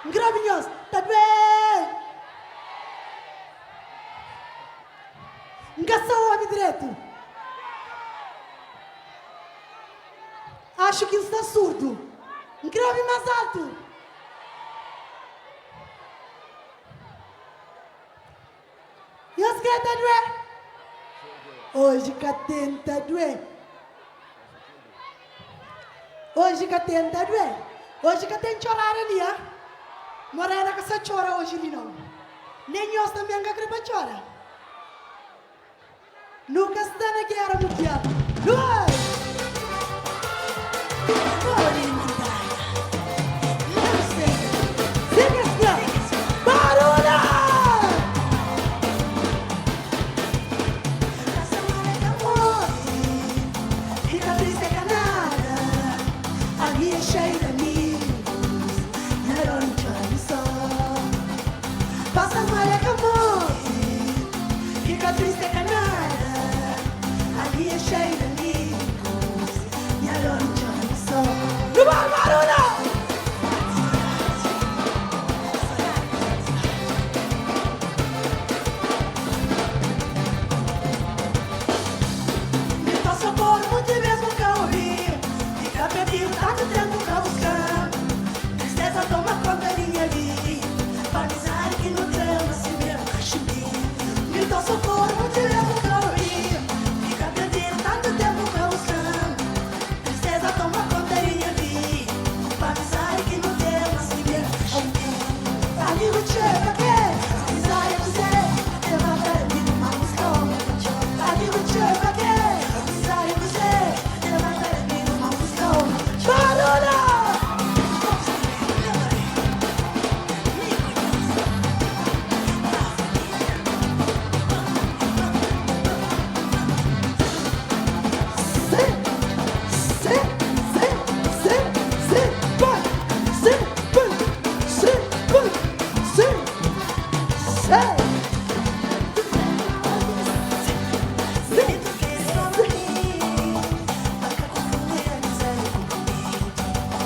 Grabinhos, tá bem? Engaçou o homem direito. Acho que está surdo. Grave mais alto. E os que tá doendo? Hoje que tenta doer. Hoje que tenta doer. Hoje que tem chorar ali, ah? Morena que você chora hoje ali não. Nem nós também que crepa chora. Nunca está na guerra mundial. Dois! Fica triste canal.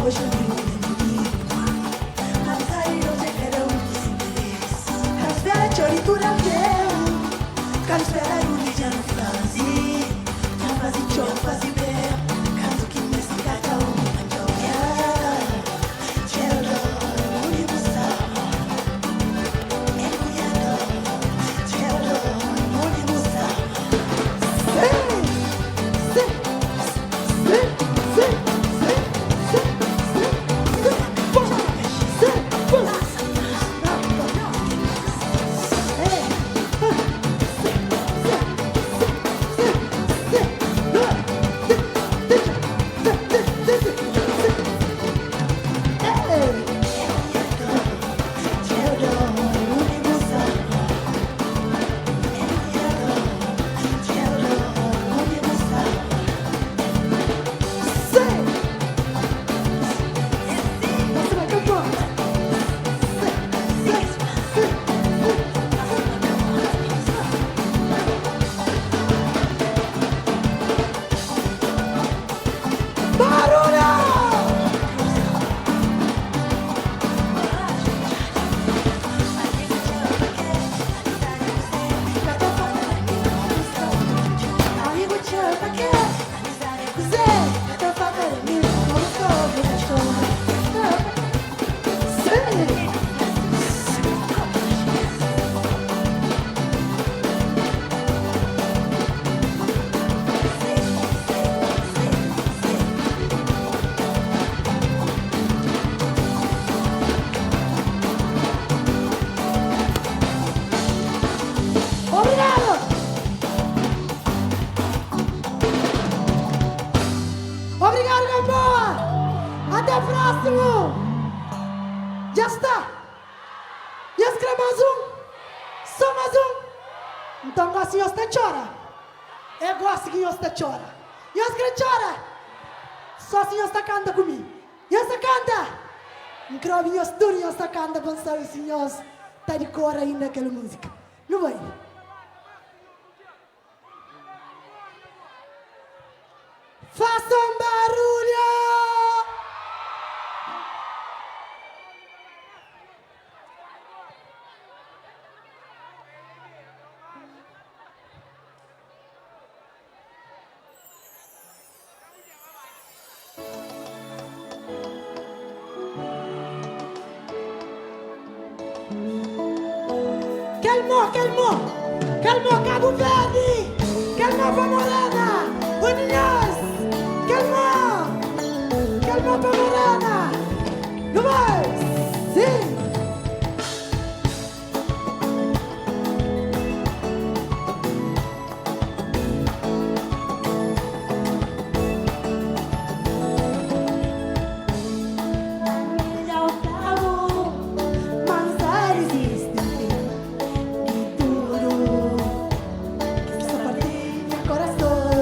hoje eu vi mas aí eu te quero caspera choritura teu caspera eu já não fazi já fazi show fazi bem canto que me se cata Obrigado, Gamboa! Até o próximo! Já está! E as mais um? Só mais um? Então gosto de você chora. Eu gosto de você chora. E os que chora? Só se você canta comigo. E você canta? Não creio que você canta com os senhores. Está de cor ainda aquela música. Não vai? Faça um barulho! Calma, Cabo Verde! Calma, Morena! Uniões! Calma, Morena! Não vai! Sim! Corazón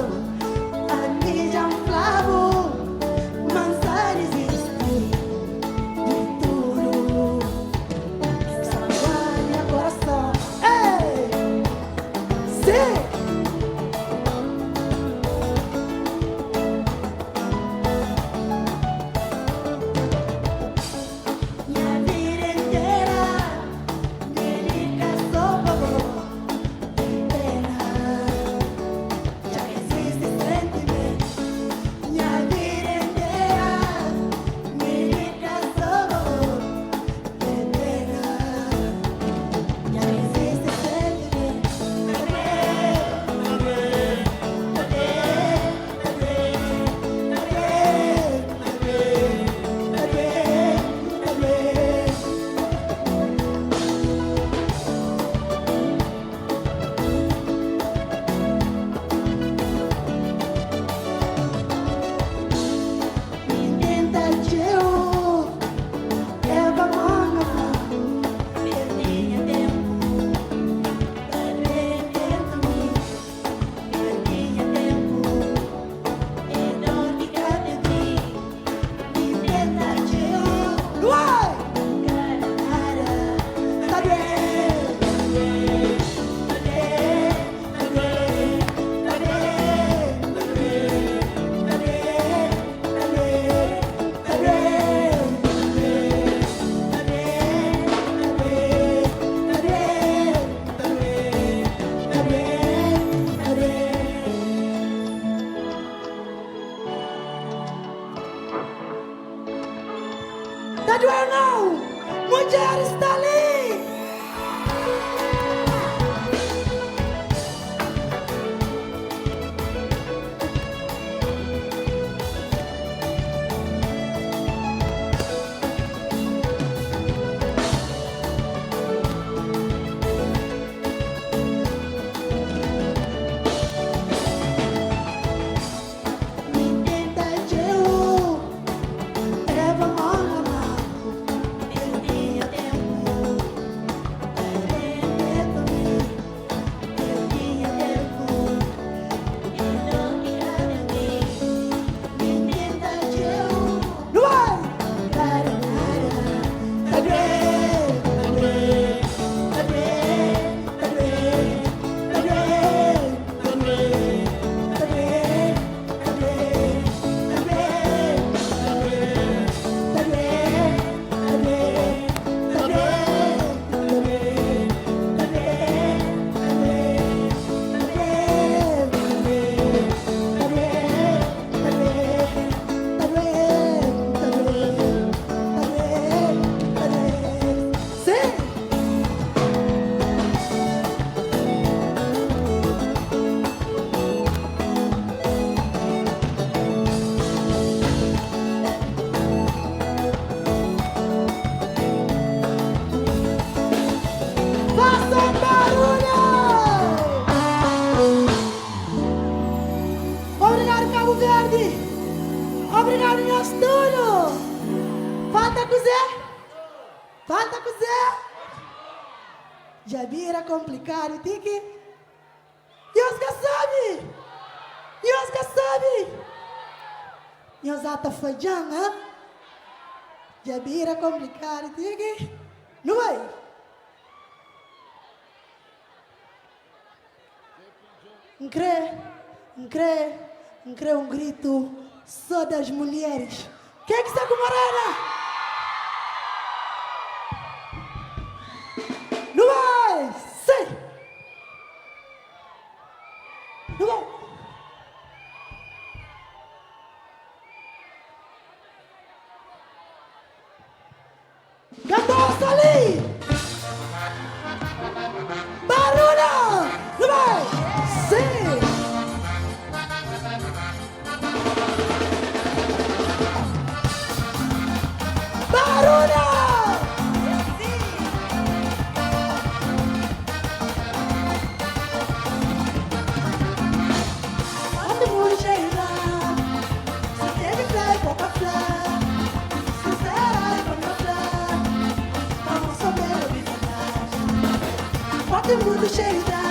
Tá doendo não? Mulher está ali. Obrigado, meu estúdio. Falta cozer. Falta cozer. Já vira complicado, Tiki. E os que sabem? E os que sabem? E os atos fajando, hein? Já vira complicado, Tiki. Não vai? Não crê um grito só das mulheres. Quem é que está com morena? Não vai! Sim! Não vai! Gandosa ali! Barulho! Não vai! Sim! Barulho! Todo mundo chega, só teve fé e pouca fé. Sincera e pouca fé, vamos saber a verdade. Todo mundo chega,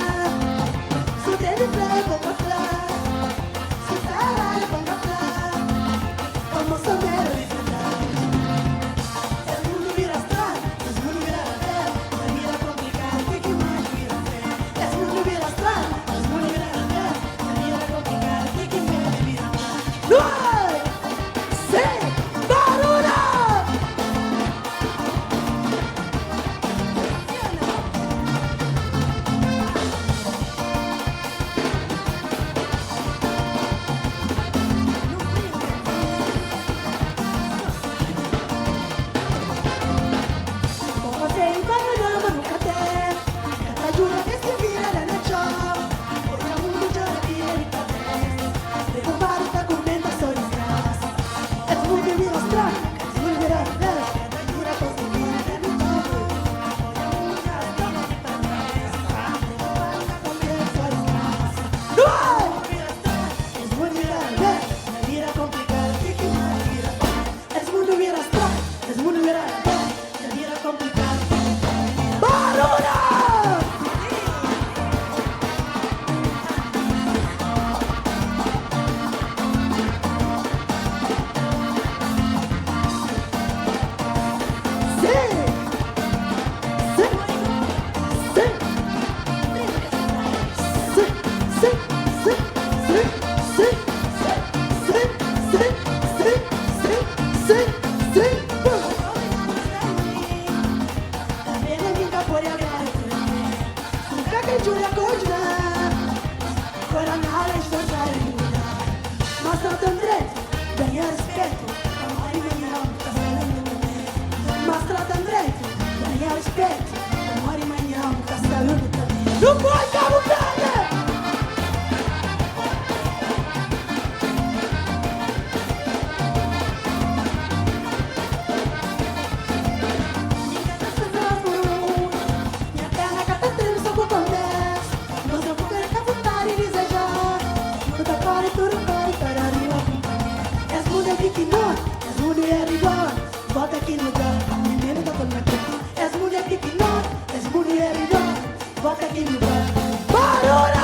só teve fé e pouca fé. Sincera e pouca fé, vamos saber a verdade. respeito. Amor e manhã, muita saúde também. Não foi Cabo Verde! Minha perna cata treino, só com condés. Mas eu vou querer caputar e desejar. Tudo para e tudo para e tararila. És mulher de que não, és mulher igual. Volta aqui no lugar, menino da dona aqui. És mulher de que não, és mulher igual. Volta aqui no lugar. Barulho!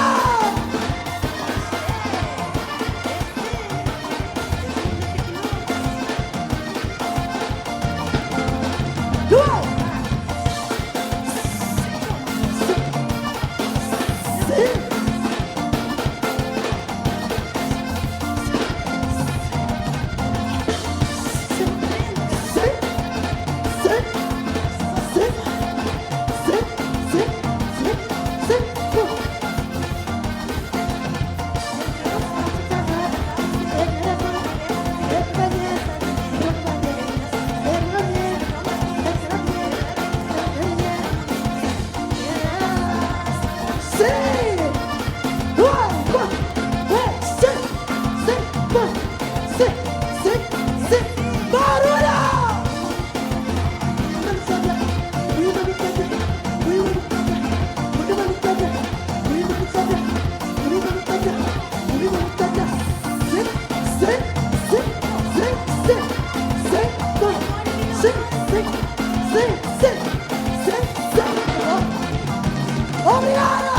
Obrigado!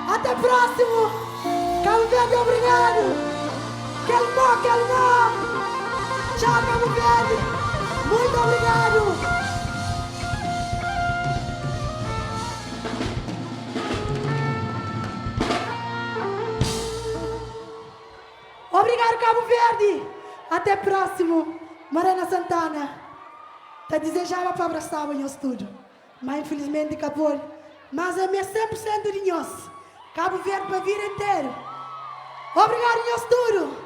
Até próximo! Cabo Verde, obrigado! Calma! Tchau, Cabo Verde! Muito obrigado! Obrigado, Cabo Verde! Até próximo! Morena Santana! Te desejava para abraçar o estúdio, mas infelizmente acabou. Mas é 100% de nós. Cabo Verde para vir inteiro. Obrigado, meu estúdio!